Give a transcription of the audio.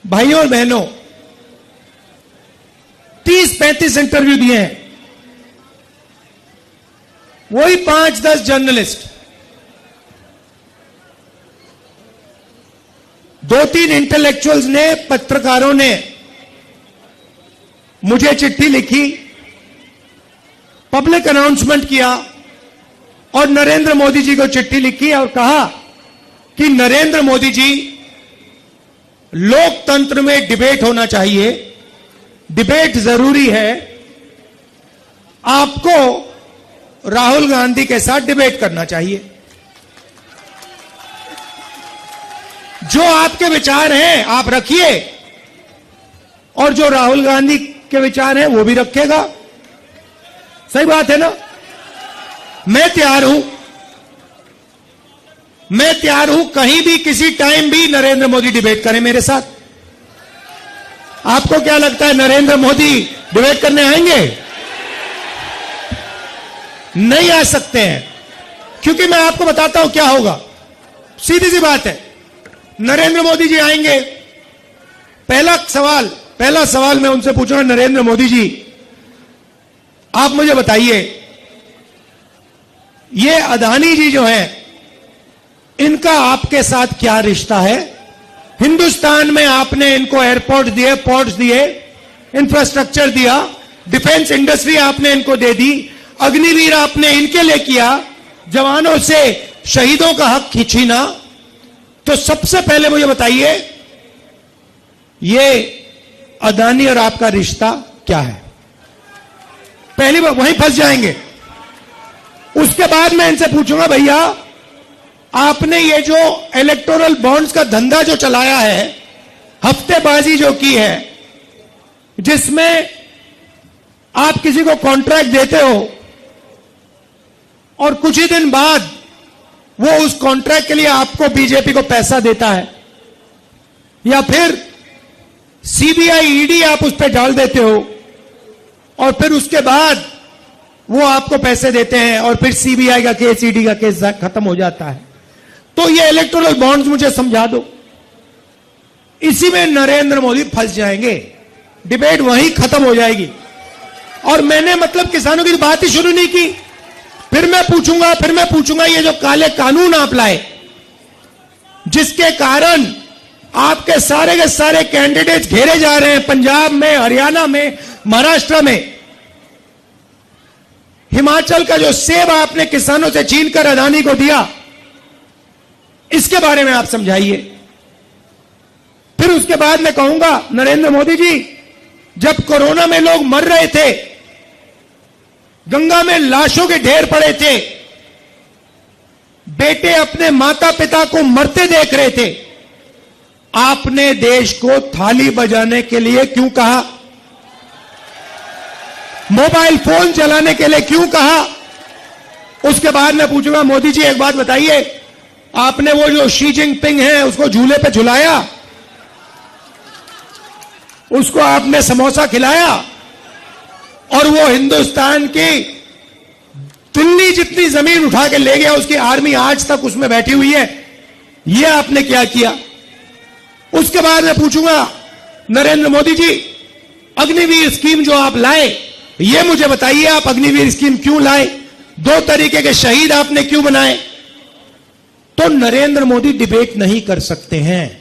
भाइयों और बहनों, 30-35 इंटरव्यू दिए हैं, वही 5-10 जर्नलिस्ट, 2-3 इंटेलेक्चुअल्स ने, पत्रकारों ने मुझे चिट्ठी लिखी, पब्लिक अनाउंसमेंट किया और नरेंद्र मोदी जी को चिट्ठी लिखी और कहा कि नरेंद्र मोदी जी, लोकतंत्र में डिबेट होना चाहिए, डिबेट जरूरी है, आपको राहुल गांधी के साथ डिबेट करना चाहिए। जो आपके विचार हैं आप रखिए और जो राहुल गांधी के विचार हैं वो भी रखेगा। सही बात है ना? मैं तैयार हूं कहीं भी किसी टाइम भी नरेंद्र मोदी डिबेट करें मेरे साथ। आपको क्या लगता है नरेंद्र मोदी डिबेट करने आएंगे? नहीं आ सकते हैं, क्योंकि मैं आपको बताता हूं क्या होगा। सीधी सी बात है, नरेंद्र मोदी जी आएंगे, पहला सवाल मैं उनसे पूछूंगा, नरेंद्र मोदी जी आप मुझे बताइए, ये अदानी जी जो हैं, इनका आपके साथ क्या रिश्ता है? हिंदुस्तान में आपने इनको एयरपोर्ट दिए, पोर्ट्स दिए, इंफ्रास्ट्रक्चर दिया, डिफेंस इंडस्ट्री आपने इनको दे दी, अग्निवीर आपने इनके लिए किया, जवानों से शहीदों का हक खींचीना। तो सबसे पहले मुझे बताइए, ये अदानी और आपका रिश्ता क्या है? पहली बार वहीं फंस जाएंगे। उसके बाद मैं इनसे पूछूंगा, भैया आपने ये जो इलेक्टोरल बॉन्ड्स का धंधा जो चलाया है, हफ्तेबाजी जो की है, जिसमें आप किसी को कॉन्ट्रैक्ट देते हो और कुछ ही दिन बाद वो उस कॉन्ट्रैक्ट के लिए आपको बीजेपी को पैसा देता है, या फिर सीबीआई ईडी आप उस पर डाल देते हो और फिर उसके बाद वो आपको पैसे देते हैं और फिर सीबीआई का केस, ईडी का केस खत्म हो जाता है। तो ये इलेक्टोरल बॉन्ड्स मुझे समझा दो। इसी में नरेंद्र मोदी फंस जाएंगे, डिबेट वहीं खत्म हो जाएगी। और मैंने मतलब किसानों की बात ही शुरू नहीं की। फिर मैं पूछूंगा ये जो काले कानून आप लाए, जिसके कारण आपके सारे के सारे कैंडिडेट्स घेरे जा रहे हैं, पंजाब में, हरियाणा में, महाराष्ट्र में, हिमाचल का जो सेब आपने किसानों से छीनकर अदानी को दिया, इसके बारे में आप समझाइए। फिर उसके बाद मैं कहूंगा, नरेंद्र मोदी जी, जब कोरोना में लोग मर रहे थे, गंगा में लाशों के ढेर पड़े थे, बेटे अपने माता पिता को मरते देख रहे थे, आपने देश को थाली बजाने के लिए क्यों कहा? मोबाइल फोन चलाने के लिए क्यों कहा? उसके बाद मैं पूछूंगा, मोदी जी एक बात बताइए, आपने वो जो शी जिनपिंग है उसको झूले पे झुलाया, उसको आपने समोसा खिलाया और वो हिंदुस्तान की दिल्ली जितनी जमीन उठा के ले गया, उसकी आर्मी आज तक उसमें बैठी हुई है, ये आपने क्या किया? उसके बाद मैं पूछूंगा, नरेंद्र मोदी जी, अग्निवीर स्कीम जो आप लाए, ये मुझे बताइए, आप अग्निवीर स्कीम क्यों लाए? 2 तरीके के शहीद आपने क्यों बनाए? तो नरेंद्र मोदी डिबेट नहीं कर सकते हैं।